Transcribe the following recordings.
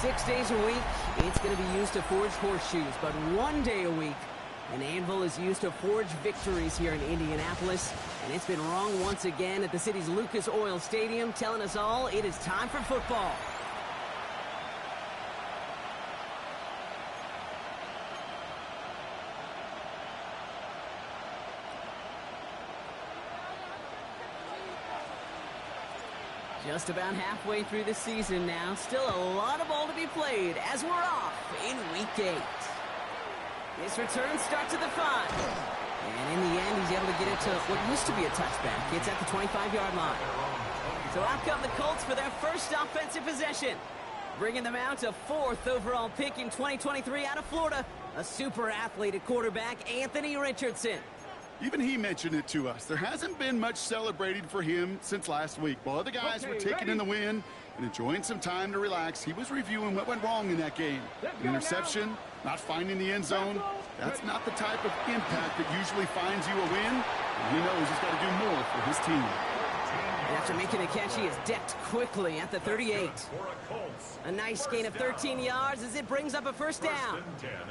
6 days a week, it's going to be used to forge horseshoes, but 1 day a week, an anvil is used to forge victories here in Indianapolis, and it's been wrong once again at the city's Lucas Oil Stadium, telling us all it is time for football. Just about halfway through the season now. Still a lot of ball to be played as we're off in Week 8. This return starts at the 5. And in the end, he's able to get it to what used to be a touchback. It's at the 25-yard line. So out come the Colts for their first offensive possession. Bringing them out to 4th overall pick in 2023 out of Florida. A super athlete at quarterback, Anthony Richardson. Even he mentioned it to us. There hasn't been much celebrated for him since last week. While other guys were taking in the win and enjoying some time to relax, he was reviewing what went wrong in that game. An interception, not finding the end zone. That's not the type of impact that usually finds you a win. And he knows he's got to do more for his team. And after making the catch, he is decked quickly at the 38. A nice gain of 13 yards as it brings up a first down.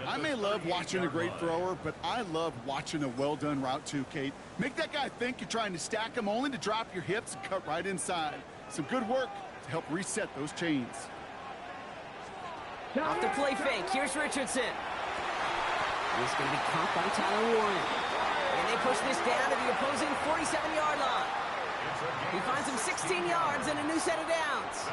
I may love watching a great thrower, but I love watching a well-done route too, Kate. Make that guy think you're trying to stack him only to drop your hips and cut right inside. Some good work to help reset those chains. Off the play fake, here's Richardson. He's going to be caught by Tyler Warren. And they push this down to the opposing 47-yard line. He finds him 16 yards and a new set of downs.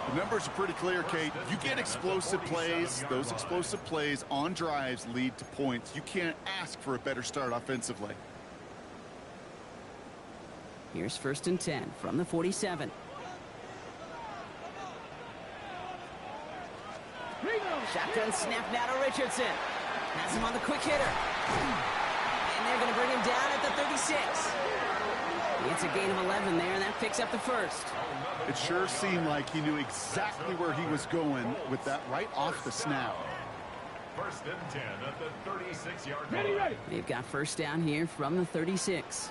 The numbers are pretty clear, Kate. You get explosive plays. Those explosive plays on drives lead to points. You can't ask for a better start offensively. Here's 1st and 10 from the 47. Shotgun snap now to Richardson. Has him on the quick hitter. And they're going to bring him down at the 36. It's a gain of 11 there, and that picks up the first. It sure seemed like he knew exactly where he was going with that right off the snap. 1st and 10 at the 36-yard line. Ready. They've got first down here from the 36.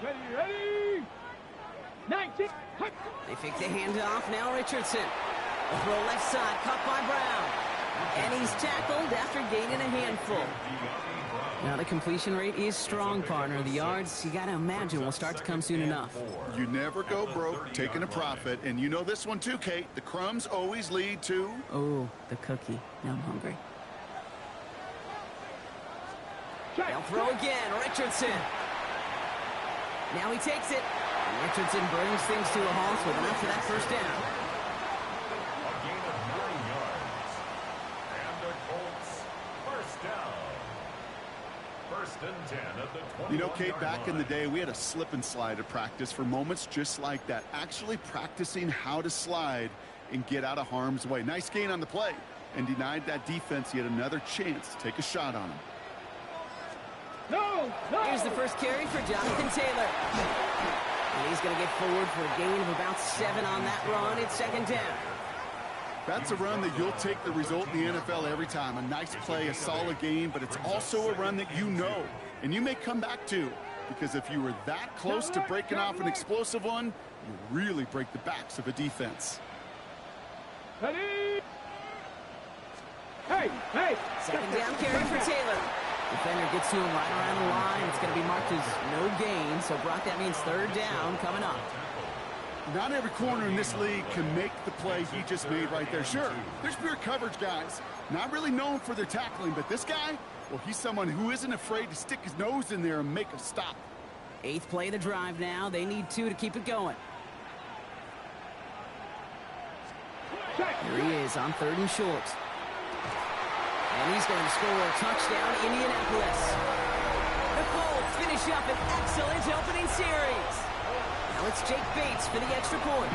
Ready. 19. They fake the handoff. Now Richardson. A throw left side, caught by Brown. And he's tackled after gaining a handful. Now the completion rate is strong, partner. The yards, you got to imagine, will start to come soon enough. You never go broke taking a profit. And you know this one too, Kate. The crumbs always lead to... Oh, the cookie. Now I'm hungry. They'll throw again. Richardson. Now he takes it. And Richardson brings things to a halt with enough for that first down. A gain of 9 yards. And the Colts first down. 1st and 10 at the 21. You know, Kate, back in the day, we had a slip and slide at practice for moments just like that. Actually practicing how to slide and get out of harm's way. Nice gain on the play and denied that defense yet another chance to take a shot on him. No. Here's the first carry for Jonathan Taylor. And he's going to get forward for a gain of about 7 on that run. It's 2nd down. That's a run that you'll take the result in the NFL every time. A nice play, a solid game, but it's also a run that you know and you may come back to, because if you were that close to breaking off an explosive one, you really break the backs of a defense. Ready. Hey. 2nd down carry for Taylor. Defender gets to him right around the line. It's going to be marked as no gain. So, Brock, that means 3rd down coming up. Not every corner in this league can make the play he just made right there. Sure, there's pure coverage guys, not really known for their tackling, but this guy, well, he's someone who isn't afraid to stick his nose in there and make a stop. 8th play of the drive now. They need 2 to keep it going. Here he is on 3rd and short. And he's going to score a touchdown, Indianapolis. The Colts finish up an excellent opening series. Now it's Jake Bates for the extra point.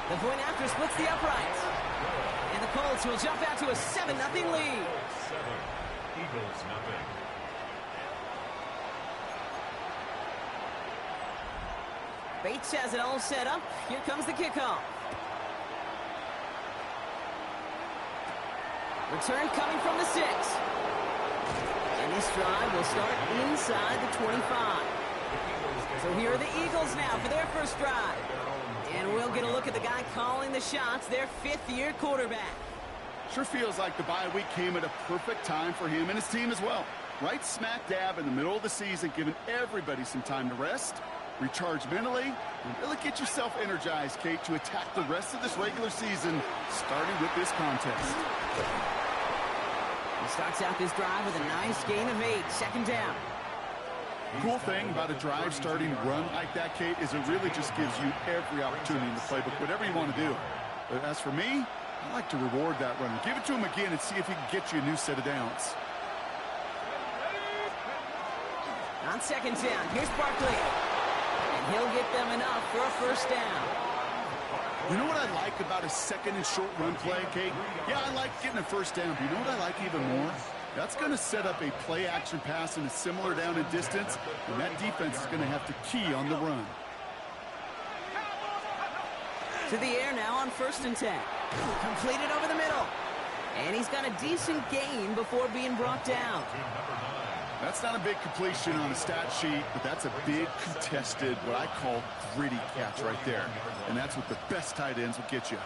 The point after splits the uprights. And the Colts will jump out to a 7-0 lead. 7, Eagles nothing. Bates has it all set up. Here comes the kickoff. Return coming from the 6. And This drive will start inside the 25. So here are the Eagles now for their first drive. And we'll get a look at the guy calling the shots, their fifth-year quarterback. Sure feels like the bye week came at a perfect time for him and his team as well. Right smack dab in the middle of the season, giving everybody some time to rest, recharge mentally, and really get yourself energized, Kate, to attack the rest of this regular season, starting with this contest. He starts out this drive with a nice gain of 8, second down. Cool thing about a drive starting run like that, Kate, is it really just gives you every opportunity in the playbook, whatever you want to do. But as for me, I like to reward that runner. Give it to him again and see if he can get you a new set of downs. On second down, here's Barkley. And he'll get them enough for a first down. You know what I like about a second and short run play, Kate? Yeah, I like getting a first down, but you know what I like even more? That's going to set up a play-action pass in a similar down and distance, and that defense is going to have to key on the run. To the air now on first and 10. Completed over the middle. And he's got a decent gain before being brought down. That's not a big completion on a stat sheet, but that's a big contested, what I call gritty catch right there. And that's what the best tight ends will get you.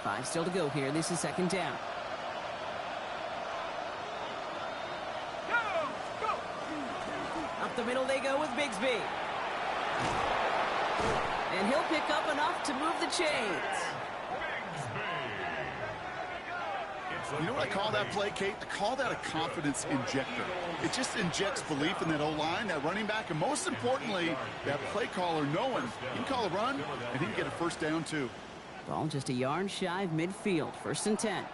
5 still to go here. This is second down. Up the middle they go with Bigsby. And he'll pick up enough to move the chains. You know what I call that play, Kate? I call that a confidence injector. It just injects belief in that O-line, that running back, and most importantly, that play caller knowing he can call a run and he can get a first down too. Ball just a yard shy of midfield. First and 10.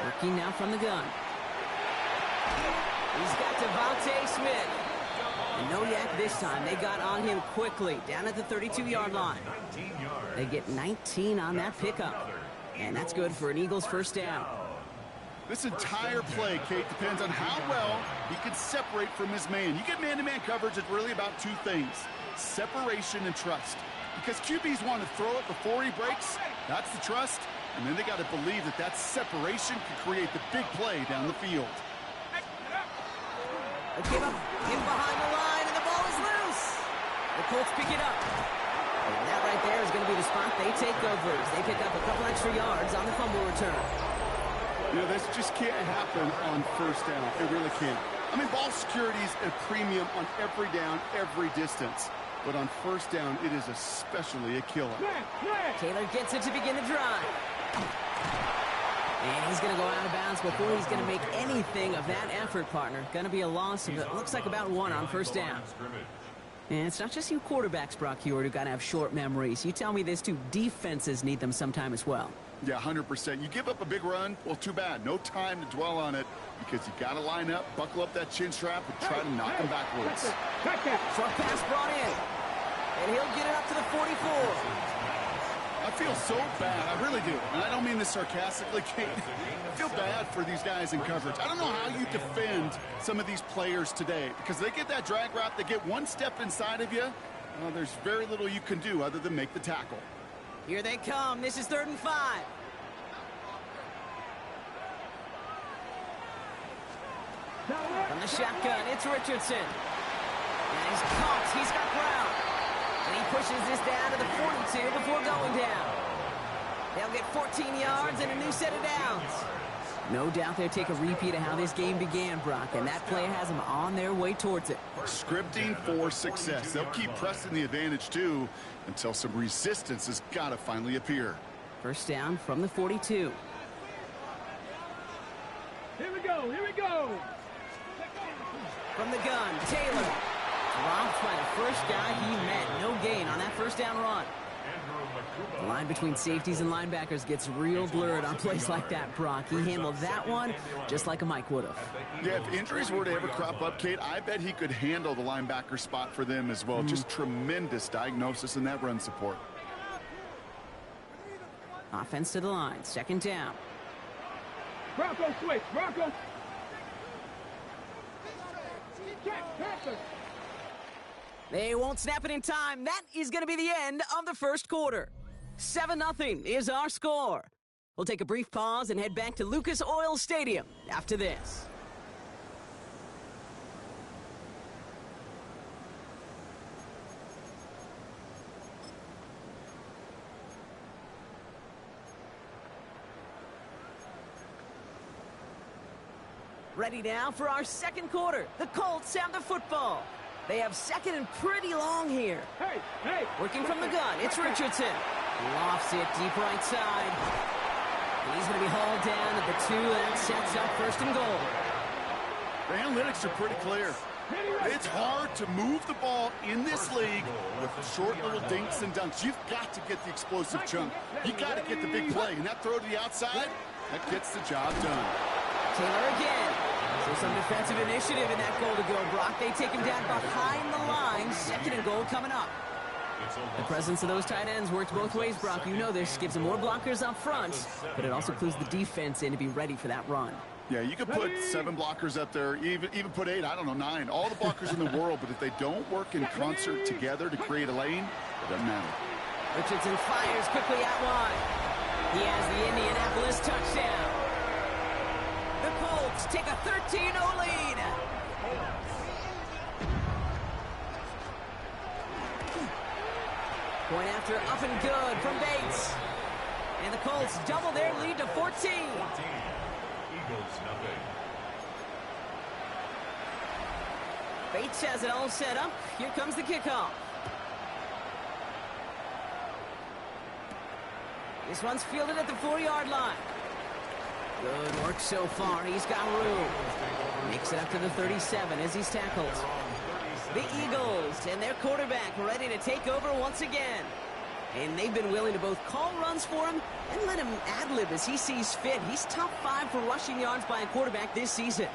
Working now from the gun. He's got Devontae Smith. And no yak this time. They got on him quickly, down at the 32-yard line. They get 19 on that pickup. And that's good for an Eagles first down. This entire play, Kate, depends on how well he can separate from his man. You get man-to-man coverage, it's really about two things: separation and trust. Because QBs want to throw it before he breaks. That's the trust. And then they got to believe that that separation can create the big play down the field. They give him behind the line, and the ball is loose. The Colts pick it up. And that right there is going to be the spot they take over. They pick up a couple extra yards on the fumble return. You know, this just can't happen on first down. It really can't. I mean, ball security is a premium on every down, every distance. But on first down, it is especially a killer. Taylor gets it to begin the drive. And he's going to go out of bounds before he's going to make anything of that effort, partner. Going to be a loss of, it looks like, about 1 on first down. And it's not just you quarterbacks, Brock Heward, who got to have short memories. You tell me this too, defenses need them sometime as well. Yeah, 100%. You give up a big run, well, too bad. No time to dwell on it because you got to line up, buckle up that chin strap, and try to knock them backwards. Short pass brought in. And he'll get it up to the 44. I feel so bad. I really do. And I don't mean this sarcastically, Kate. I feel bad for these guys in coverage. I don't know how you defend some of these players today because they get that drag route, they get one step inside of you. Well, there's very little you can do other than make the tackle. Here they come. This is 3rd and 5. From the shotgun, it's Richardson. And he's caught. He's got ground. And he pushes this down to the 42 before going down. They'll get 14 yards and a new set of downs. No doubt they'll take a repeat of how this game began, Brock, and that play has them on their way towards it. Scripting for success. They'll keep pressing the advantage, too, until some resistance has got to finally appear. First down from the 42. Here we go, here we go. From the gun, Taylor. Dropped by the first guy he met. No gain on that first down run. The line between safeties and linebackers gets real blurred on plays like that, Brock. He handled that one just like a Mike would have. Yeah, if injuries were to ever crop up, Kate, I bet he could handle the linebacker spot for them as well. Just tremendous diagnosis in that run support. Offense to the line. Second down. Bronco switch, Bronco. They won't snap it in time. That is going to be the end of the first quarter. 7-0 is our score. We'll take a brief pause and head back to Lucas Oil Stadium after this. Ready now for our second quarter. The Colts have the football. They have second and pretty long here. Hey! Working from the gun, it's Richardson. Lofts it deep right side. He's going to be hauled down at the 2, and that sets up first and goal. The analytics are pretty clear. It's hard to move the ball in this league with short little dinks and dunks. You've got to get the explosive chunk. You got to get the big play, and that throw to the outside, that gets the job done. Taylor again. So some defensive initiative in that goal to go, Brock. They take him down behind the line. Second and goal coming up. The presence of those tight ends works both ways, Brock. You know this. Gives them more blockers up front, but it also clues the defense in to be ready for that run. Yeah, you could put 7 blockers up there, even put 8, I don't know, 9. All the blockers in the world, but if they don't work in concert together to create a lane, it doesn't matter. Richardson fires quickly out wide. He has the Indianapolis touchdown. The Colts take a 13-0 lead. Point after up and good from Bates. And the Colts double their lead to 14. Eagles nothing. Bates has it all set up. Here comes the kickoff. This one's fielded at the 4-yard line. Good work so far. He's got room. Makes it up to the 37 as he's tackled. The Eagles and their quarterback ready to take over once again. And they've been willing to both call runs for him and let him ad-lib as he sees fit. He's top 5 for rushing yards by a quarterback this season.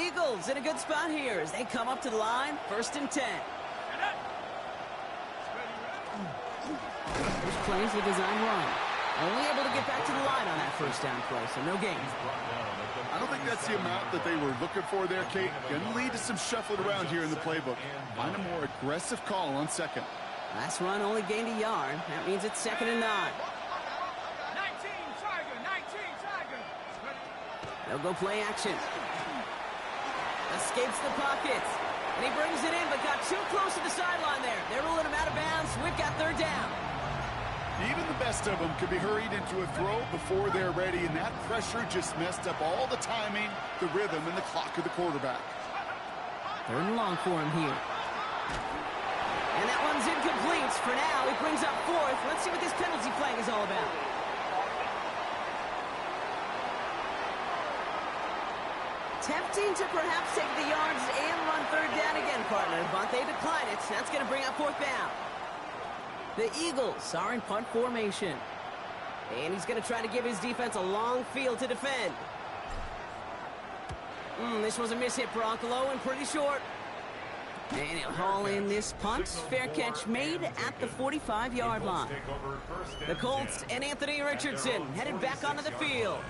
Eagles in a good spot here as they come up to the line. 1st and 10. This plays a design run. Only able to get back to the line on that first down play, so no gain. I don't think that's the amount that they were looking for there, Kate. Going to lead to some shuffling around here in the playbook. Find a more aggressive call on second. Last run only gained a yard. That means it's 2nd and 9. 19 Tiger. They'll go play action. Escapes the pocket. And he brings it in, but got too close to the sideline there. They're ruling him out of bounds. We've got 3rd down. Even the best of them can be hurried into a throw before they're ready, and that pressure just messed up all the timing, the rhythm, and the clock of the quarterback. 3rd and long for him here. And that one's incomplete. For now, it brings up 4th. Let's see what this penalty flag is all about. Tempting to perhaps take the yards and run 3rd down again, partner, but they decline it. That's going to bring up 4th down. The Eagles are in punt formation. And he's going to try to give his defense a long field to defend. This was a mishit, Brock, low and pretty short. And he'll haul in this punt. Fair catch made at the 45-yard line. The Colts and Anthony Richardson headed back onto the field.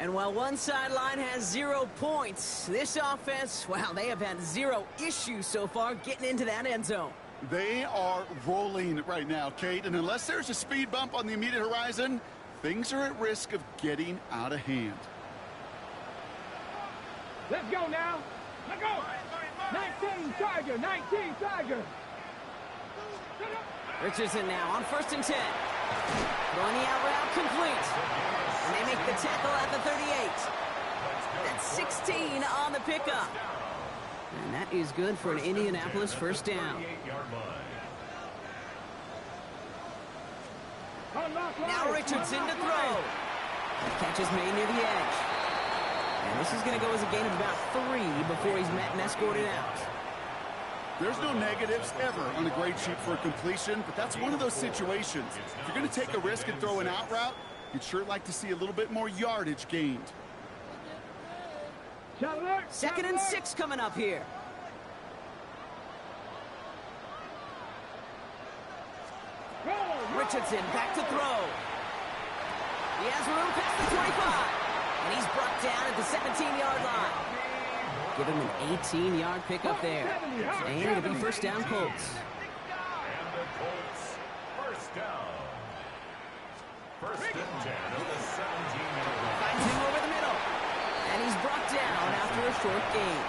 And while one sideline has 0 points, this offense, wow, they have had 0 issues so far getting into that end zone. They are rolling right now, Kate, and unless there's a speed bump on the immediate horizon, things are at risk of getting out of hand. Let's go now. Let's go. 19 Tiger. Richardson now on 1st and 10. Throwing the out route complete. And they make the tackle at the 38. That's 16 on the pickup. And that is good for an Indianapolis 1st down. Now Richardson to throw. Catch is made near the edge. And this is going to go as a gain of about 3 before he's met and escorted out. There's no negatives ever on a grade sheet for a completion, but that's one of those situations. If you're going to take a risk and throw an out route, you'd sure like to see a little bit more yardage gained. 2nd and 6 coming up here. Richardson back to throw. He has room past the 25. And he's brought down at the 17-yard line. Give him an 18-yard pickup there. And it'll be 1st down Colts. Colts, first down. First and 10 of the 17-yard line. Finds him over the middle. And he's brought down after a short gain.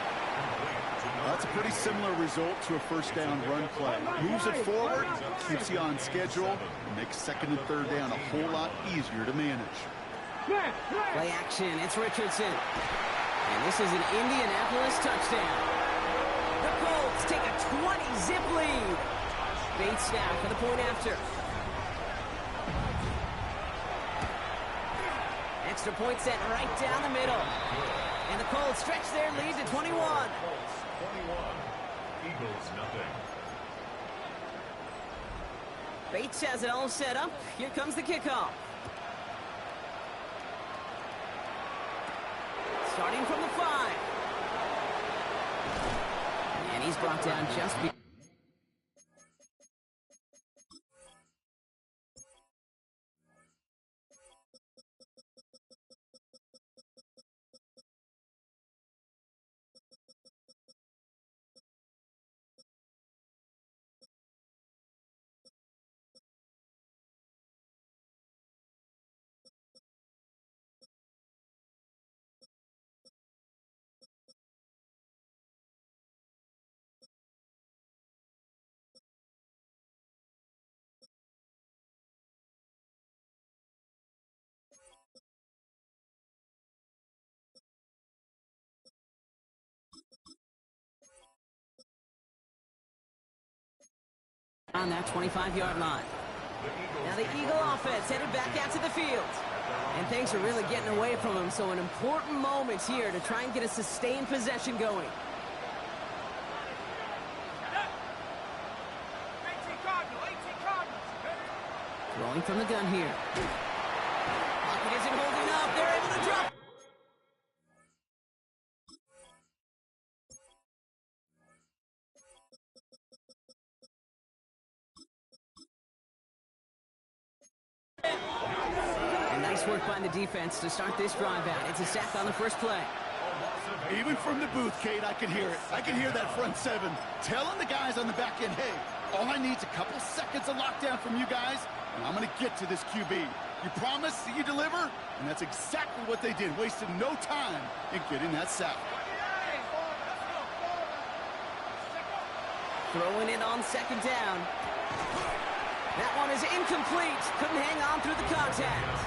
That's a pretty similar result to a first down run play. Moves it forward, keeps you on schedule, and makes second and third down a whole lot easier to manage. Play action, it's Richardson. And this is an Indianapolis touchdown. The Colts take a 20-zip lead. Bates now for the point after. Extra point set right down the middle. And the Colts stretch their lead to 21. Colts 21, Eagles nothing. Bates has it all set up. Here comes the kickoff. Starting from the 5. And he's brought down just before. On that 25-yard line. Now the Eagle offense headed back out to the field. And things are really getting away from them, so an important moment here to try and get a sustained possession going. 18 Cardinals. Throwing from the gun here. Pocket isn't holding up. They're able to drop. And nice work by the defense to start this drive out. It's a sack on the first play. Even from the booth, Kate, I can hear it. I can hear that front 7 telling the guys on the back end, hey, all I need is a couple seconds of lockdown from you guys, and I'm going to get to this QB. You promise that you deliver? And that's exactly what they did, wasted no time in getting that sack. Throwing it on second down. That one is incomplete. Couldn't hang on through the contact.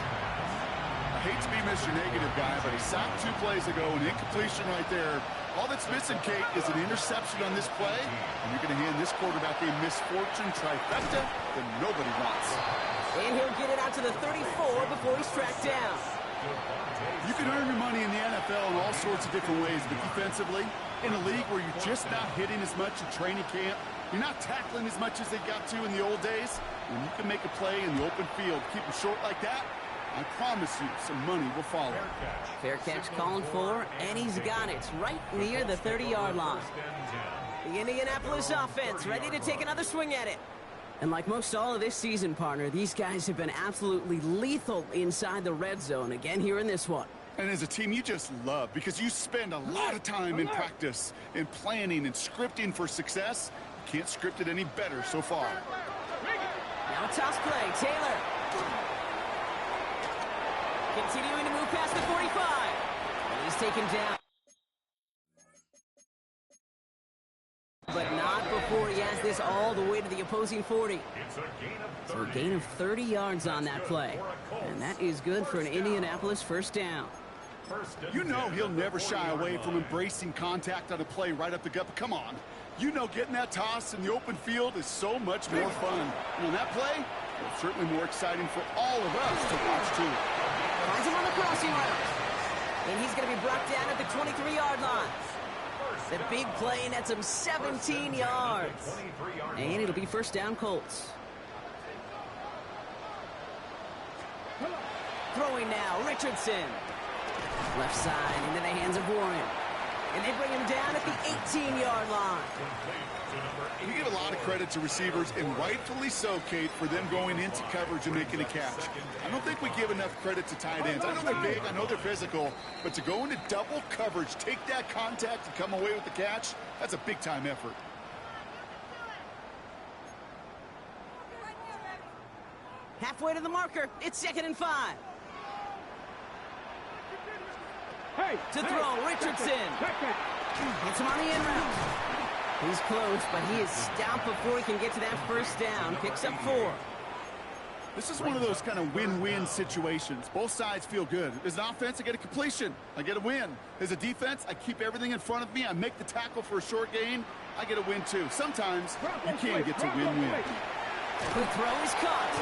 I hate to be Mr. Negative guy, but he sacked 2 plays ago, an incompletion right there. All that's missing, Kate, is an interception on this play, and you're going to hand this quarterback a misfortune trifecta that nobody wants. And he'll get it out to the 34 before he's tracked down. You can earn your money in the NFL in all sorts of different ways, but defensively, in a league where you're just not hitting as much in training camp, you're not tackling as much as they got to in the old days, when you can make a play in the open field, keep it short like that, I promise you some money will follow. Fair catch calling for, and he's got it right near the 30-yard line. The Indianapolis offense ready to take another swing at it. And like most all of this season, partner, these guys have been absolutely lethal inside the red zone, again here in this one. And as a team, you just love, because you spend a lot of time in practice, in planning and scripting for success. You can't script it any better so far. Now a toss play, Taylor. Continuing to move past the 45. And he's taken down. But not before he has this all the way to the opposing 40. So a gain of 30 yards on that play. And that is good for an Indianapolis first down. You know he'll never shy away from embracing contact on a play right up the gut. But come on. You know getting that toss in the open field is so much more fun. And on that play, it's certainly more exciting for all of us to watch too. Finds him on the crossing route. And he's going to be brought down at the 23-yard line. The big play nets him 17 yards. And it'll be first down Colts. Throwing now, Richardson. Left side into the hands of Warren. And they bring him down at the 18-yard line. We give a lot of credit to receivers, and rightfully so, Kate, for them going into coverage and making a catch. I don't think we give enough credit to tight ends. I know they're big, I know they're physical, but to go into double coverage, take that contact, and come away with the catch, that's a big-time effort. Halfway to the marker. It's 2nd and 5. To throw, Richardson. Gets him on the in route. He's close, but he is stopped before he can get to that first down. Picks up 4. This is one of those kind of win-win situations. Both sides feel good. As an offense, I get a completion. I get a win. As a defense, I keep everything in front of me. I make the tackle for a short gain. I get a win, too. Sometimes you can get to win-win. The throw is caught.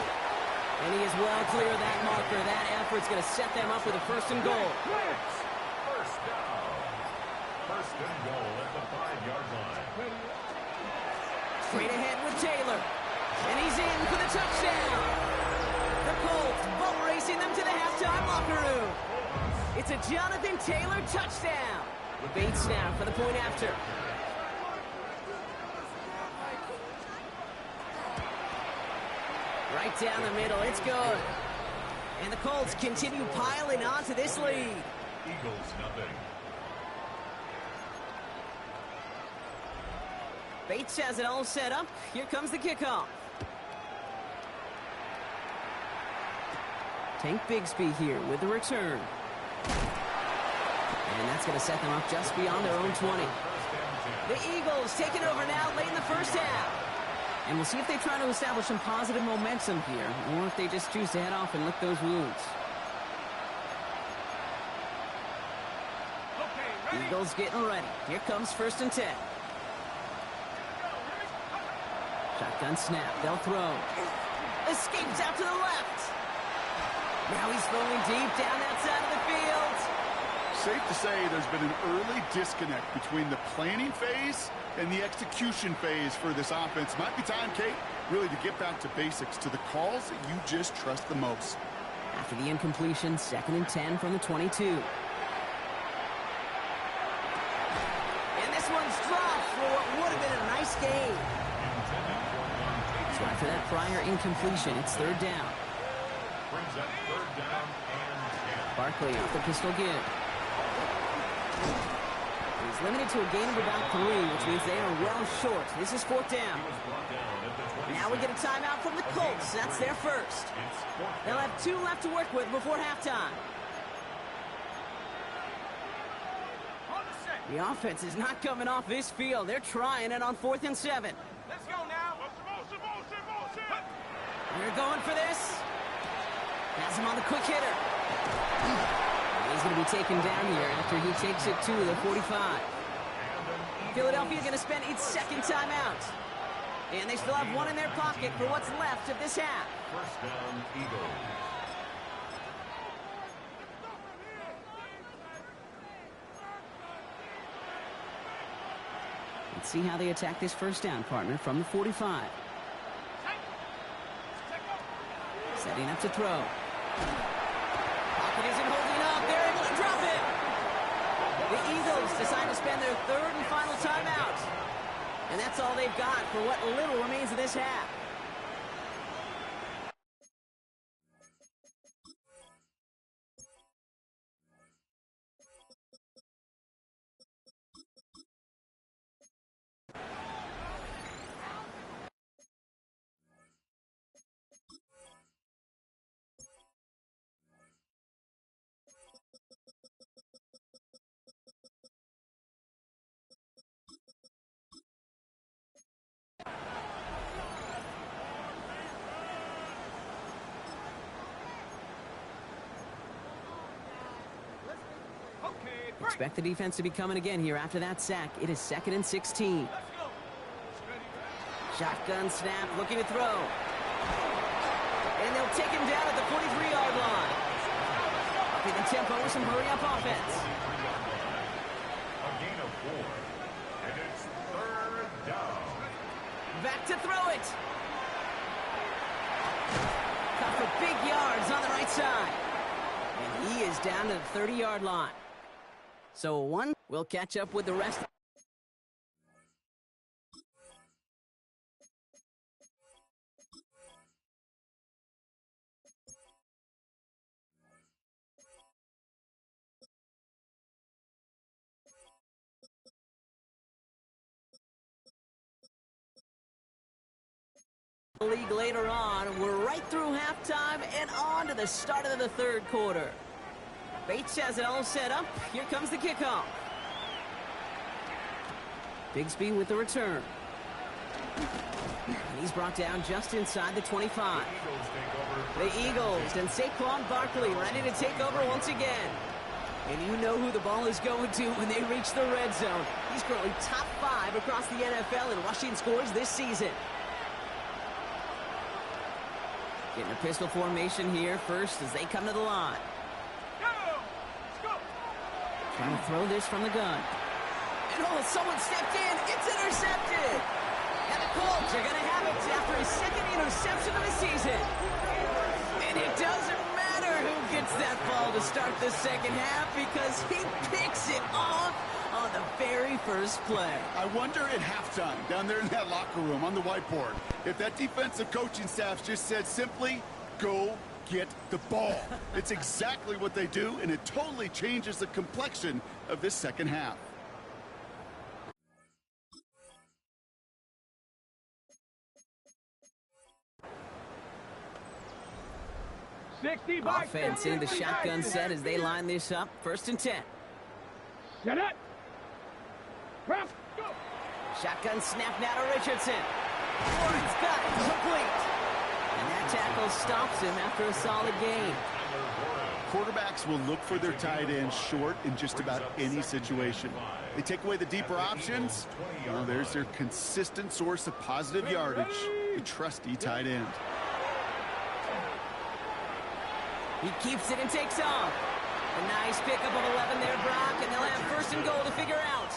And he is well clear of that marker. That effort's going to set them up with a 1st and goal. First down. 1st and goal at the 5-yard line. Straight ahead with Taylor. And he's in for the touchdown. The Colts boat racing them to the halftime locker room. It's a Jonathan Taylor touchdown. Bates now for the point after. Right down the middle. It's good. And the Colts continue piling on to this lead. Eagles nothing. Bates has it all set up. Here comes the kickoff. Tank Bigsby here with the return. And that's going to set them up just beyond their own 20. The Eagles taking over now late in the first half. And we'll see if they try to establish some positive momentum here, or if they just choose to head off and lick those wounds. Eagles getting ready. Here comes 1st and 10. Shotgun snap. They'll throw. Escapes out to the left. Now he's throwing deep down that side of the field. Safe to say there's been an early disconnect between the planning phase and the execution phase for this offense. Might be time, Kate, really to get back to basics, to the calls that you just trust the most. After the incompletion, 2nd and 10 from the 22. And this one's dropped for what would have been a nice game. So after that prior incompletion, it's 3rd down. Brings up 3rd down and 10. Barkley off the pistol give. He's limited to a gain of about 3, which means they are well short. This is 4th down. Now we get a timeout from the Colts. That's their first. They'll have 2 left to work with before halftime. The offense is not coming off this field. They're trying it on 4th and 7. Let's go now. They're going for this. Has him on the quick hitter. He's going to be taken down here after he takes it to the 45. Philadelphia going to spend its 2nd timeout. And they still have 1 in their pocket for what's left of this half. 1st down, Eagles. Let's see how they attack this 1st down, partner, from the 45. Setting up to throw. Pocket isn't holding up. They're able to drop it. The Eagles decide to spend their 3rd and final timeout. And that's all they've got for what little remains of this half. Expect the defense to be coming again here after that sack. It is 2nd and 16. Shotgun snap, looking to throw. And they'll take him down at the 43-yard line. Upping the tempo with some hurry-up offense. A gain of 4. And it's 3rd down. Back to throw it. Cut for big yards on the right side. And he is down to the 30-yard line. So 1 will catch up with the rest. League later on. We're right through half. halftime and on to the start of the third quarter. Bates has it all set up. Here comes the kickoff. Bigsby with the return. And he's brought down just inside the 25. The Eagles and Saquon Barkley ready to take over once again. And you know who the ball is going to when they reach the red zone. He's currently top 5 across the NFL in rushing scores this season. Getting a pistol formation here first as they come to the line. Trying to throw this from the gun. And oh, someone stepped in. It's intercepted. And the Colts are going to have it after his second interception of the season. And it doesn't matter who gets that ball to start the second half because he picks it off on the very first play. I wonder at halftime, down there in that locker room on the whiteboard, if that defensive coaching staff just said simply, go get the ball. It's exactly what they do, and it totally changes the complexion of this second half. Offense in the shotgun set as they line this up. 1st and 10. Set it. Prep. Go. Shotgun snap now to Richardson. Warren's got it. Complete. And that tackle stops him after a solid gain. Quarterbacks will look for their tight end short in just about any situation. They take away the deeper options. Well, there's their consistent source of positive yardage, the trusty tight end. He keeps it and takes off. A nice pickup of 11 there, Brock, and they'll have 1st and goal to figure out.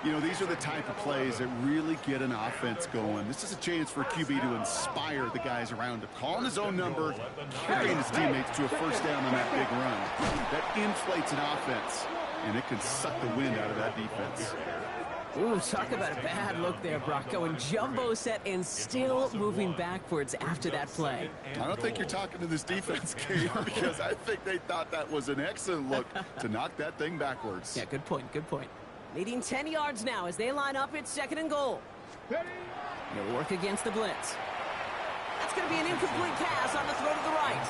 You know, these are the type of plays that really get an offense going. This is a chance for a QB to inspire the guys around him. Calling his own number, carrying his teammates to a 1st down on that big run. That inflates an offense, and it can suck the wind out of that defense. Ooh, talk about a bad look there, Brock. Going jumbo set and still moving backwards after that play. I don't think you're talking to this defense, Kate, because I think they thought that was an excellent look to knock that thing backwards. Yeah, good point, good point. Leading 10 yards now as they line up. It's 2nd and goal. They'll work against the blitz. That's going to be an incomplete pass on the throw to the right.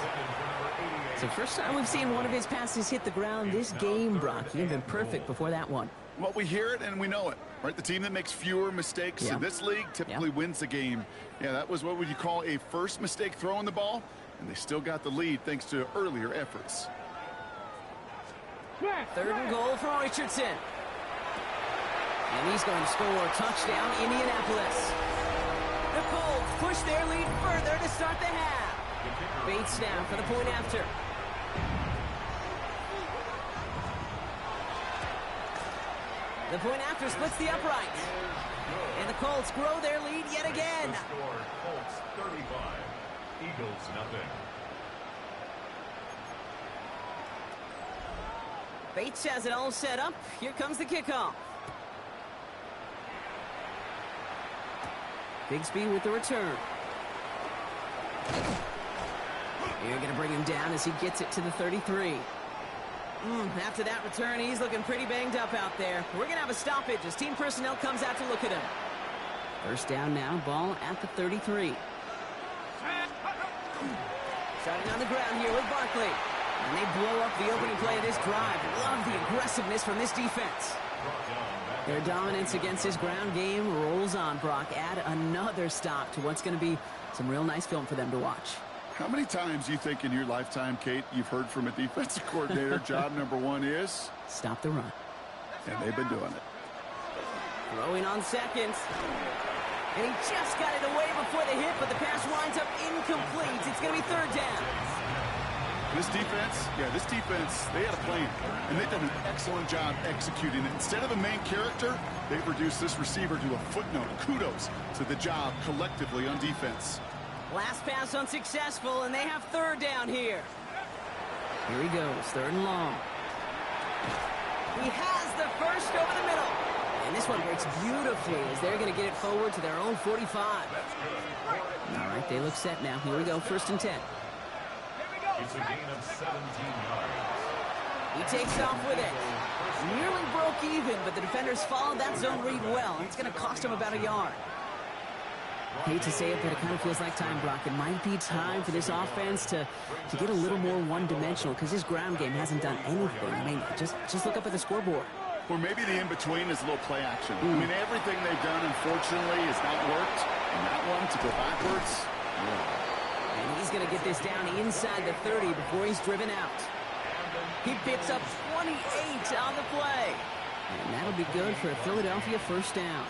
It's the first time we've seen one of his passes hit the ground this game, Brock. He had been perfect before that one. Well, we hear it and we know it, right? The team that makes fewer mistakes in this league typically wins the game. Yeah, that was what would you call a first mistake throwing the ball, and they still got the lead thanks to earlier efforts. 3rd and goal for Richardson. And he's going to score a touchdown, Indianapolis. The Colts push their lead further to start the half. Bates now for the point after. The point after splits the upright. And the Colts grow their lead yet again. The score, Colts 35, Eagles nothing. Bates has it all set up. Here comes the kickoff. Bigsby with the return. You're going to bring him down as he gets it to the 33. After that return, he's looking pretty banged up out there. We're going to have a stoppage as team personnel comes out to look at him. 1st down now, ball at the 33. Starting on the ground here with Barkley. And they blow up the opening play of this drive. Love the aggressiveness from this defense. Their dominance against his ground game rolls on, Brock. Add another stop to what's going to be some real nice film for them to watch. How many times do you think in your lifetime, Kate, you've heard from a defensive coordinator, job number 1 is? Stop the run. And they've been doing it. Throwing on seconds. And he just got it away before the hit, but the pass winds up incomplete. It's going to be 3rd down. This defense, they had a plan, and they've done an excellent job executing it. Instead of a main character, they've reduced this receiver to a footnote. Kudos to the job collectively on defense. Last pass unsuccessful, and they have 3rd down here. Here he goes, 3rd and long. He has the first over the middle. And this one breaks beautifully as they're going to get it forward to their own 45. All right, they look set now. Here we go, 1st and 10. It's a gain of 17 yards. He takes off with it. Nearly broke even, but the defenders followed that zone read well, and it's going to cost him about a yard. Hate to say it, but it kind of feels like time, Brock. It might be time for this offense to get a little more one-dimensional because his ground game hasn't done anything. I mean, just look up at the scoreboard. Or maybe the in-between is a little play action. I mean, everything they've done, unfortunately, has not worked. And that one, to go backwards, And he's going to get this down inside the 30 before he's driven out. He picks up 28 on the play. And that'll be good for a Philadelphia first down.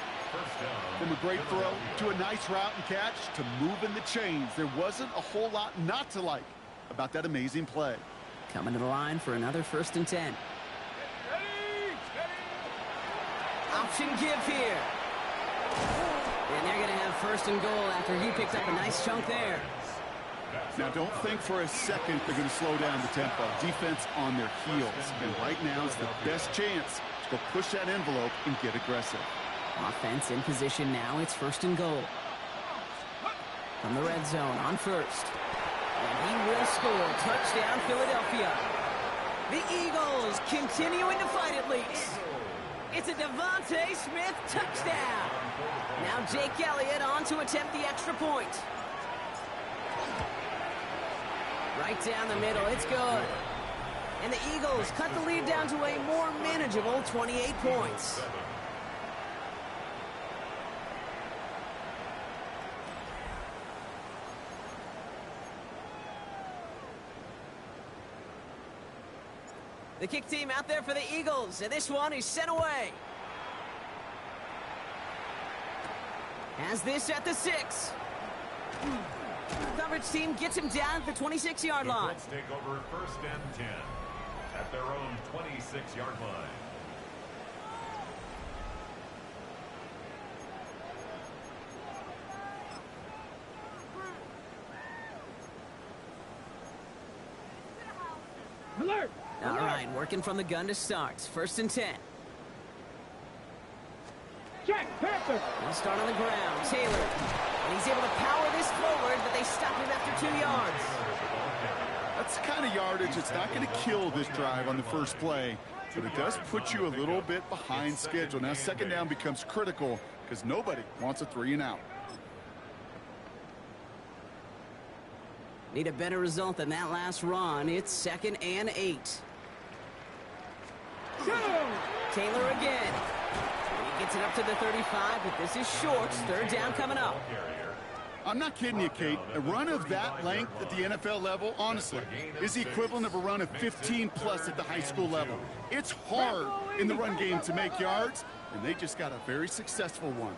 From a great throw to a nice route and catch to moving the chains. There wasn't a whole lot not to like about that amazing play. Coming to the line for another 1st and 10. Option give here. And they're going to have 1st and goal after he picked up a nice chunk there. Now, don't think for a second they're going to slow down the tempo. Defense on their heels. And right now is the best chance to go push that envelope and get aggressive. Offense in position now. It's 1st and goal. From the red zone on 1st. And he will score. Touchdown, Philadelphia. The Eagles continuing to fight at least. It's a Devontae Smith touchdown. Now Jake Elliott on to attempt the extra point. Right down the middle. It's good. And the Eagles cut the lead down to a more manageable 28 points. The kick team out there for the Eagles, and this one is sent away. Has this at the 6. Coverage team gets him down at the 26-yard line. Let's take over 1st and 10 at their own 26-yard line. Alert! All right, working from the gun to start. 1st and 10. Check, Panther! He'll start on the ground. Taylor. And he's able to power this forward, but they stop him after 2 yards. That's the kind of yardage that's not going to kill this drive on the first play, but it does put you a little bit behind schedule. Now, 2nd down becomes critical because nobody wants a 3 and out. Need a better result than that last run. It's 2nd and 8. Taylor again. He gets it up to the 35, but this is short. 3rd down coming up. I'm not kidding you, Kate. A run of that length at the NFL level, honestly, is the equivalent of a run of 15-plus at the high school level. It's hard in the run game to make yards, and they just got a very successful one.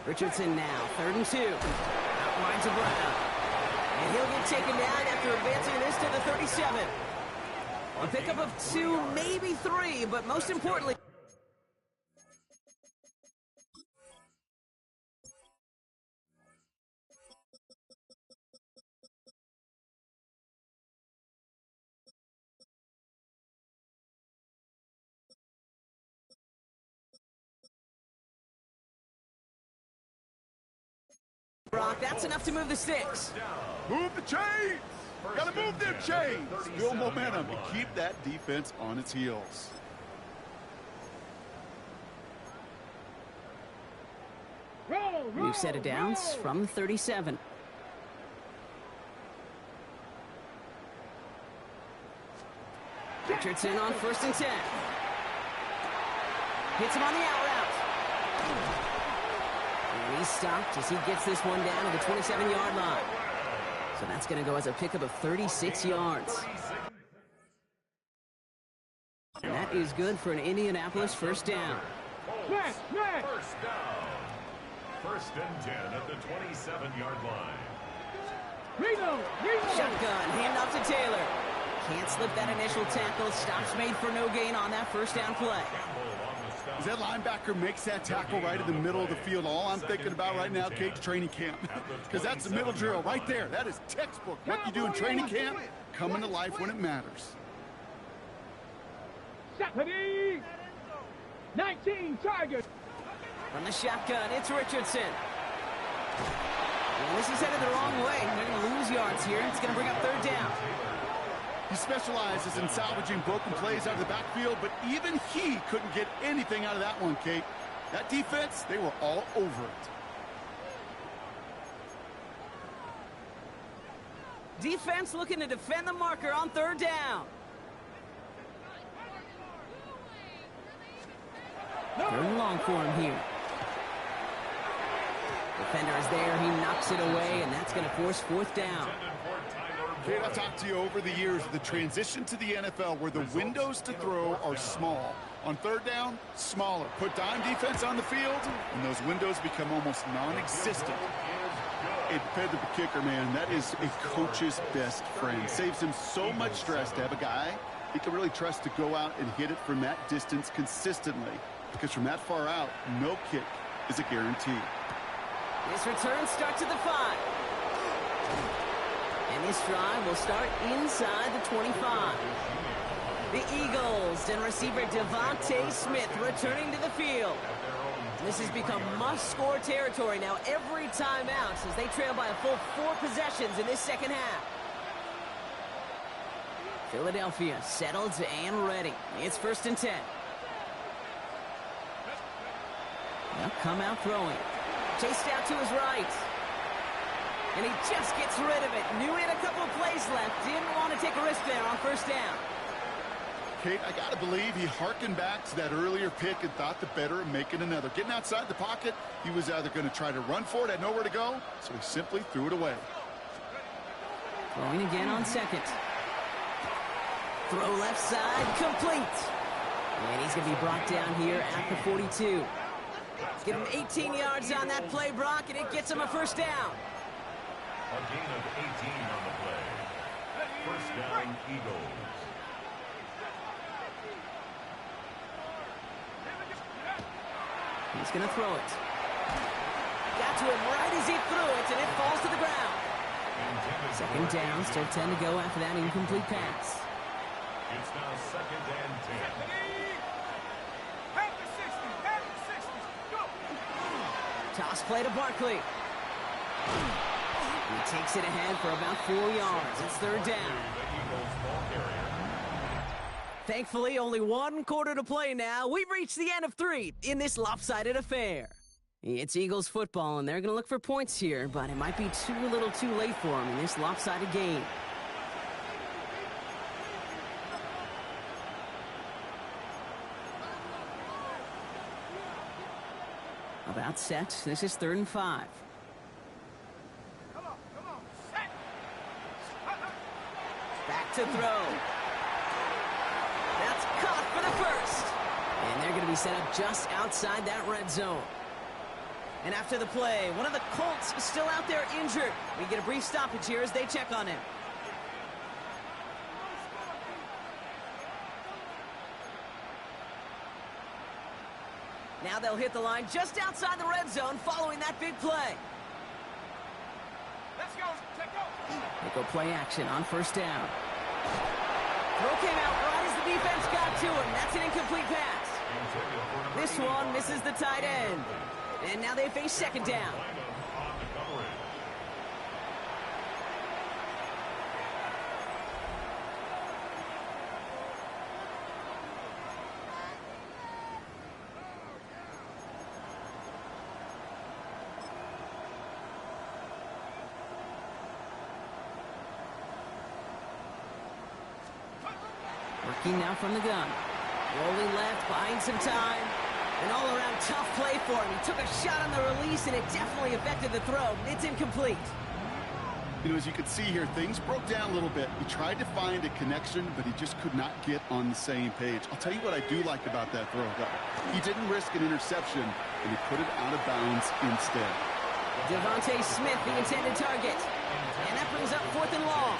Richardson now, 3rd and 2. Outlines to Brown. And he'll get taken down after advancing this to the 37. A pickup of 2, maybe 3, but most importantly... Brock, that's enough to move the sticks. Move the chains! Got to move them chains! Build momentum and keep that defense on its heels. New set of downs from 37. Richardson on 1st and 10. Hits him on the out route. And he's stopped as he gets this one down to the 27-yard line. So that's going to go as a pickup of 36 yards. And that is good for an Indianapolis 1st down. First down. 1st and 10 at the 27-yard line. Shotgun, handoff to Taylor. Can't slip that initial tackle. Stops made for no gain on that 1st down play. As that linebacker makes that tackle right in the middle of the field, all I'm thinking about right now, Kate's training camp. Because that's the middle drill right there. That is textbook. What you do in training camp, coming to life when it matters. Saturday, 19 Tigers. From the shotgun, it's Richardson. Well, this is headed the wrong way. They're going to lose yards here. It's going to bring up 3rd down. He specializes in salvaging broken plays out of the backfield, but even he couldn't get anything out of that one, Kate. That defense, they were all over it. Defense looking to defend the marker on 3rd down. 3rd and long for him here. Defender is there. He knocks it away, and that's going to force 4th down. Kate, I've talked to you over the years of the transition to the NFL where the windows to throw are small. On 3rd down, smaller. Put dime defense on the field, and those windows become almost non-existent. It compared to the kicker, man, that is a coach's best friend. Saves him so much stress to have a guy he can really trust to go out and hit it from that distance consistently. Because from that far out, no kick is a guarantee. This return starts at the 5. And this drive will start inside the 25. The Eagles and receiver Devontae Smith returning to the field. This has become must-score territory now every time out as they trail by a full 4 possessions in this second half. Philadelphia settled and ready. It's 1st and 10. They'll come out throwing. Chased out to his right. And he just gets rid of it. Knew he had a couple of plays left. Didn't want to take a risk there on 1st down. Kate, I got to believe he hearkened back to that earlier pick and thought the better of making another. Getting outside the pocket, he was either going to try to run for it, had nowhere to go, so he simply threw it away. Throwing again on 2nd. Throw left side, complete. And he's going to be brought down here at the 42. Give him 18 yards on that play, Brock, and it gets him a 1st down. A gain of 18 on the play. 1st down, Eagles. He's going to throw it. Got to him right as he threw it, and it falls to the ground. 2nd down, still 10 to go after that incomplete pass. It's now 2nd and 10. Toss play to Barkley. He takes it ahead for about 4 yards. It's 3rd down. Thankfully, only 1 quarter to play now. We've reached the end of 3 in this lopsided affair. It's Eagles football, and they're going to look for points here, but it might be too little too late for them in this lopsided game. About set. This is 3rd and 5. Back to throw. That's caught for the 1st. And they're going to be set up just outside that red zone. And after the play, one of the Colts is still out there injured. We get a brief stoppage here as they check on him. Now they'll hit the line just outside the red zone following that big play. Let's go. Take go. They go play action on 1st down. Throw came out right as the defense got to him. That's an incomplete pass. This one misses the tight end. And now they face 2nd down. Working now from the gun. Rolling left, buying some time. An all-around tough play for him. He took a shot on the release, and it definitely affected the throw. It's incomplete. You know, as you can see here, things broke down a little bit. He tried to find a connection, but he just could not get on the same page. I'll tell you what I do like about that throw, though. He didn't risk an interception, and he put it out of bounds instead. Devontae Smith, the intended target. And that brings up 4th and long.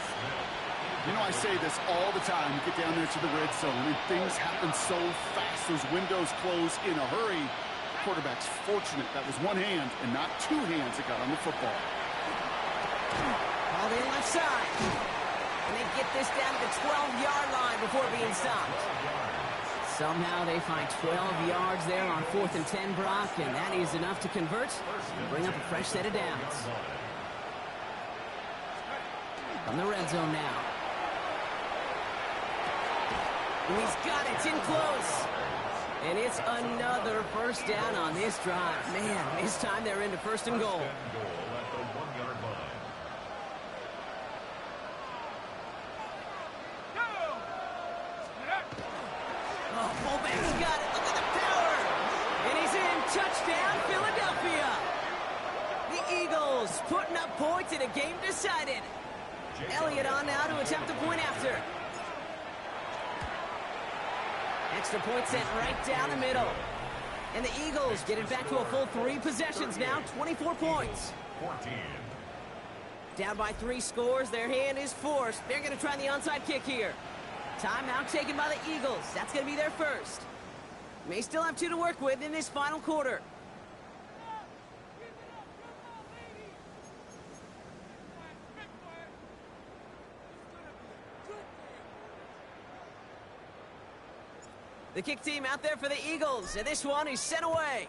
You know, I say this all the time. You get down there to the red zone, and things happen so fast. Those windows close in a hurry. The quarterback's fortunate that was one hand and not 2 hands that got on the football. All in left side. And they get this down to the 12-yard line before being stopped. Somehow they find 12 yards there on 4th and 10, Brock, and that is enough to convert and bring up a fresh set of downs. From the red zone now. And he's got it in close. And it's another first down on this drive. Man, this time they're into first and goal. First and goal at the 1-yard line. Oh, fullback's got it. Look at the power. And he's in. Touchdown, Philadelphia. The Eagles putting up points in a game decided. Elliott on now to attempt the point after. Extra point sent right down the middle. And the Eagles get it back to a full 3 possessions now, 24 points. 14. Down by 3 scores, their hand is forced. They're going to try the onside kick here. Timeout taken by the Eagles. That's going to be their first. May still have 2 to work with in this final quarter. The kick team out there for the Eagles, and this one is sent away.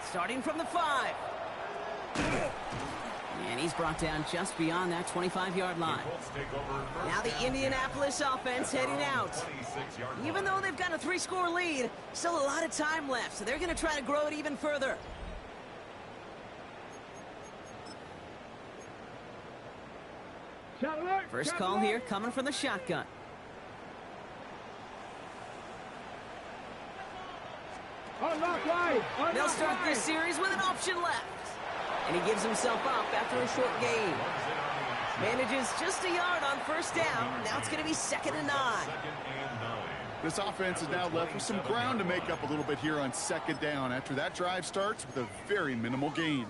Starting from the 5. And he's brought down just beyond that 25-yard line. Colts take over first Now the down Indianapolis offense heading out. 26-yard line. Even though they've got a 3-score lead, still a lot of time left, so they're going to try to grow it even further. Shot alert. First shot call alert. here coming from the shotgun. Unlock wide. Unlock They'll start wide. this series with an option left. And he gives himself up after a short gain. Manages just a yard on first down. Now it's going to be 2nd and 9. 2nd and 9. This offense is now left with some ground to make up a little bit here on 2nd down after that drive starts with a very minimal gain.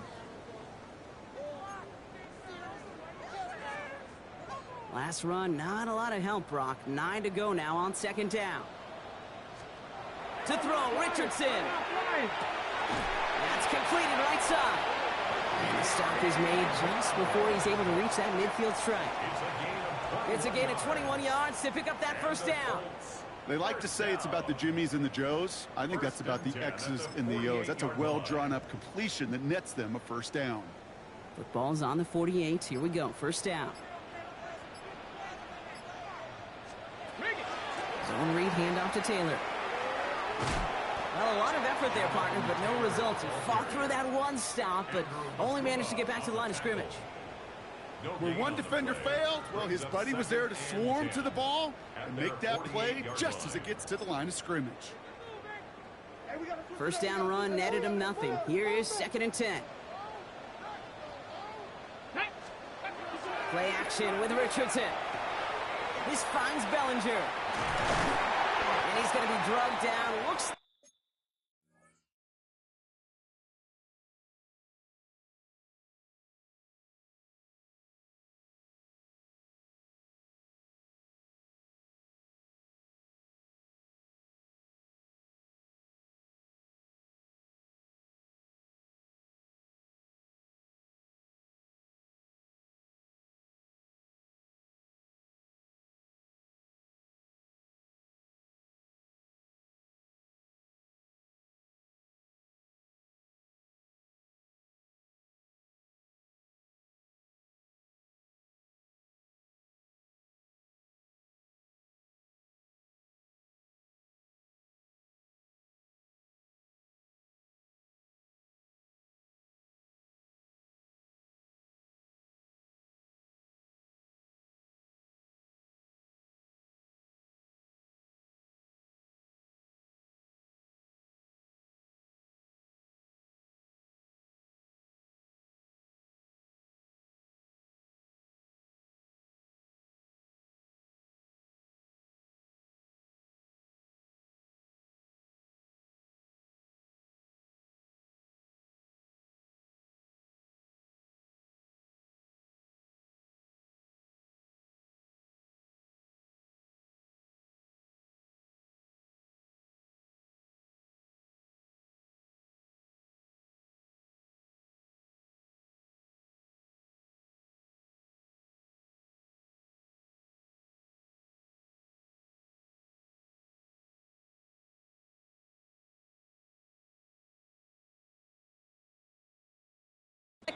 Last run, not a lot of help, Brock. 9 to go now on 2nd down. To throw, Richardson. That's completed right side. And the stop is made just before he's able to reach that midfield strike. It's a gain of 21 yards to pick up that first down. They like to say it's about the Jimmies and the Joes. I think that's about the X's and the O's. That's a well-drawn-up completion that nets them a first down. Football's on the 48. Here we go. First down. Zone read, handoff to Taylor. Well, a lot of effort there, partner, but no results. He fought through that one stop, but only managed to get back to the line of scrimmage. Where one defender failed, well, his buddy was there to swarm to the ball and make that play just as it gets to the line of scrimmage. First down run netted him nothing. Here is 2nd and 10. Play action with Richardson. This finds Bellinger. And he's going to be drugged down. Looks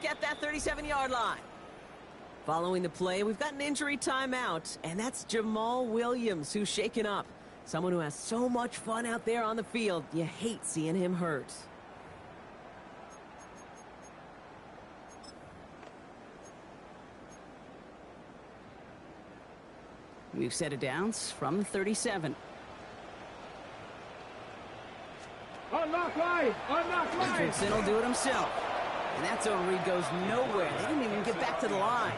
at that 37-yard line. Following the play, we've got an injury timeout, and that's Jamal Williams who's shaken up. Someone who has so much fun out there on the field. You hate seeing him hurt. We've set it down from the 37. Unlock line! Unlock line! Richardson will do it himself. And that zone read goes nowhere. They didn't even get back to the line.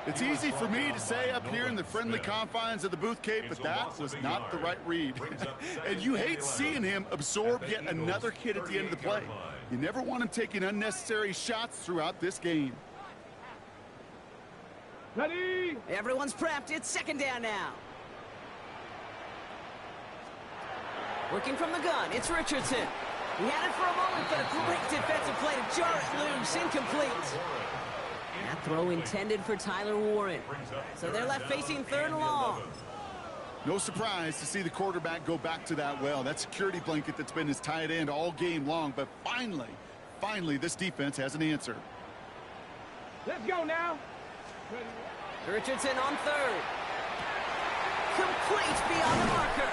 It's easy for me to say up here in the friendly confines of the Booth Cape, but that was not the right read. And you hate seeing him absorb yet another hit at the end of the play. You never want him taking unnecessary shots throughout this game. Ready? Everyone's prepped. It's second down now. Working from the gun, it's Richardson. He had it for a moment, but a great defensive play to jar it loose. Incomplete. That throw intended for Tyler Warren. So they're left facing third and long. No surprise to see the quarterback go back to that well. That security blanket that's been his tight end all game long. But finally, this defense has an answer. Let's go now. Richardson on third. Complete beyond the marker.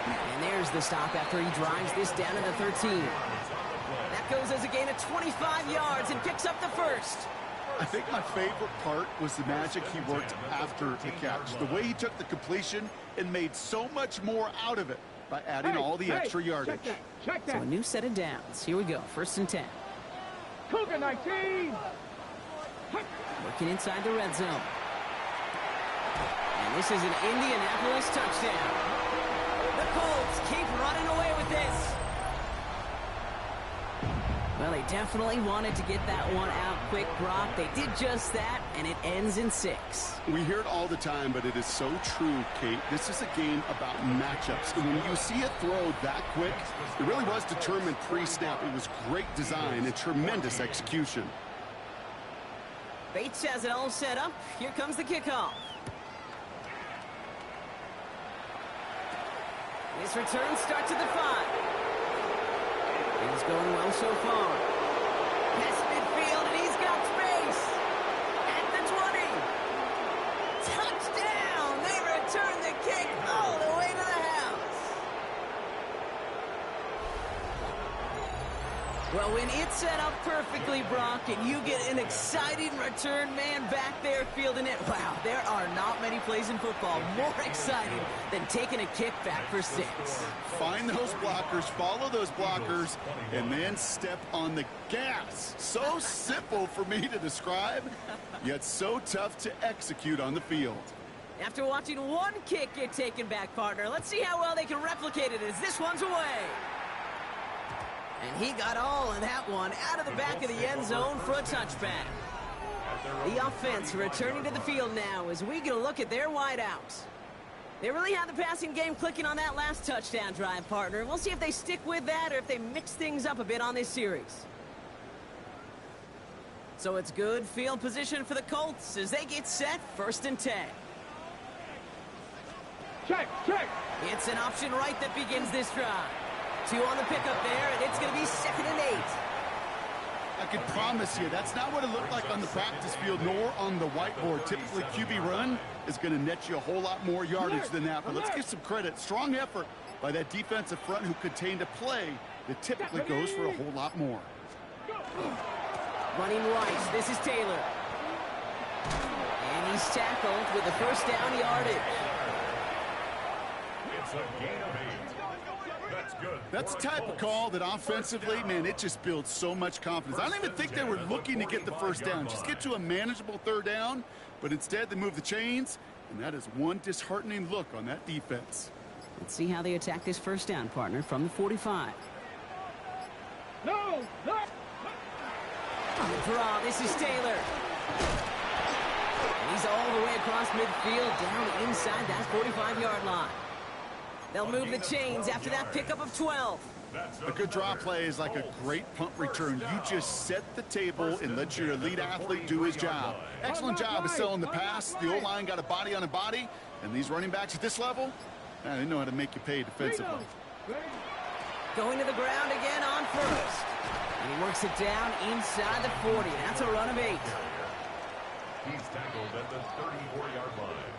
And there's the stop after he drives this down to the 13. That goes as a gain of 25 yards and picks up the first. I think my favorite part was the magic he worked after the catch. The way he took the completion and made so much more out of it by adding all the extra yardage. Check that. So a new set of downs. Here we go. First and 10. Cougar 19. Working inside the red zone. And this is an Indianapolis touchdown. The Colts keep running away with this. Well, they definitely wanted to get that one out quick, Brock. They did just that, and it ends in 6. We hear it all the time, but it is so true, Kate. This is a game about matchups. And when you see a throw that quick, it really was determined pre-snap. It was great design and tremendous execution. Bates has it all set up. Here comes the kickoff. This return starts at the 5. He's going well so far. Past midfield, and he's got space. At the 20. Touchdown! They return the kick all the way to the house. Well, when it's set up perfectly, Brock, and you get an exciting return man back there fielding it, wow, there are not many plays in football more exciting than taking a kick back for 6. Find those blockers, follow those blockers, and then step on the gas. So simple for me to describe, yet so tough to execute on the field. After watching one kick get taken back, partner, let's see how well they can replicate it as this one's away. And he got all of that one out of the back of the end zone for a touchback. The offense returning to the field now as we get a look at their wideouts. They really had the passing game clicking on that last touchdown drive, partner. We'll see if they stick with that or if they mix things up a bit on this series. So it's good field position for the Colts as they get set first and 10. Check. It's an option right that begins this drive. 2 on the pickup there, and it's going to be 2nd and 8. I can promise you that's not what it looked like on the practice field nor on the whiteboard. Typically, QB run is going to net you a whole lot more yardage than that. But let's give some credit. Strong effort by that defensive front who contained a play that typically goes for a whole lot more. Running right, this is Taylor. And he's tackled with the first down yardage. It's a gain of 8. That's good. That's the type of call that offensively, man, it just builds so much confidence. I don't even think they were looking to get the first down. Just get to a manageable 3rd down, but instead they move the chains, and that is one disheartening look on that defense. Let's see how they attack this first down, partner, from the 45. No. On the draw, this is Taylor. And he's all the way across midfield, down inside that 45-yard line. They'll move the chains after that pickup of 12. A good draw play is like a great punt return. You just set the table and let your elite athlete do his job. Excellent job of selling the pass. The O-line got a body on a body, and these running backs at this level, they know how to make you pay defensively. Going to the ground again on first. And he works it down inside the 40. That's a run of 8. He's tackled at the 34-yard line.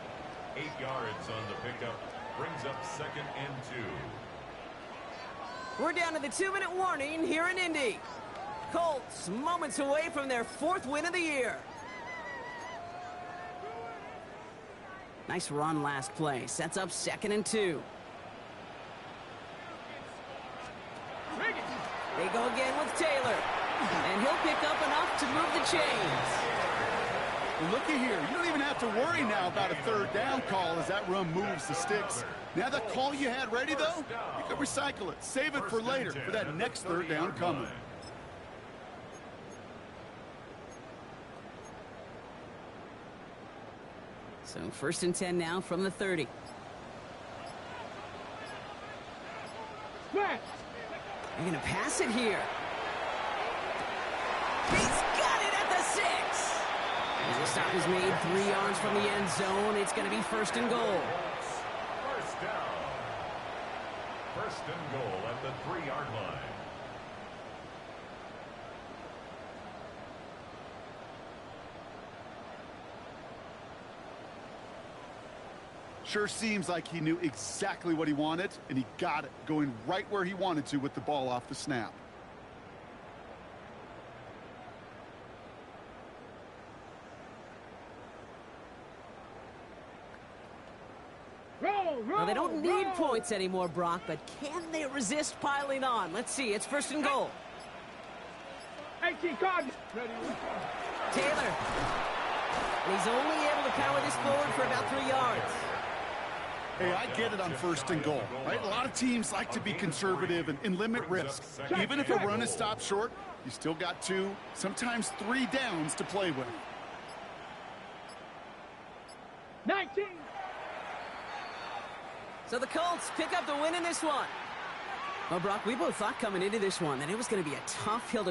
8 yards on the pickup. Brings up 2nd and 2. We're down to the 2-minute warning here in Indy. Colts moments away from their 4th win of the year. Nice run last play. Sets up 2nd and 2. They go again with Taylor. And he'll pick up enough to move the chains. Well, looky here. You don't even have to worry now about a 3rd down call as that run moves the sticks. Now that call you had ready, though, you can recycle it. Save it for later for that next 3rd down coming. So 1st and 10 now from the 30. Smash. They're going to pass it here. He's got it at the 6. As the stop is made 3 yards from the end zone, it's going to be 1st and goal. First down. 1st and goal at the 3-yard line. Sure seems like he knew exactly what he wanted, and he got it, going right where he wanted to with the ball off the snap. Well, they don't need points anymore, Brock, but can they resist piling on? Let's see. It's 1st and goal. 18 cards. Taylor. And he's only able to power this forward for about 3 yards. Hey, I get it on 1st and goal, right? A lot of teams like to be conservative and limit risk. Even if a run is stopped short, you still got 2, sometimes 3 downs to play with. 19. So the Colts pick up the win in this one. Well, Brock, we both thought coming into this one that it was going to be a tough hill to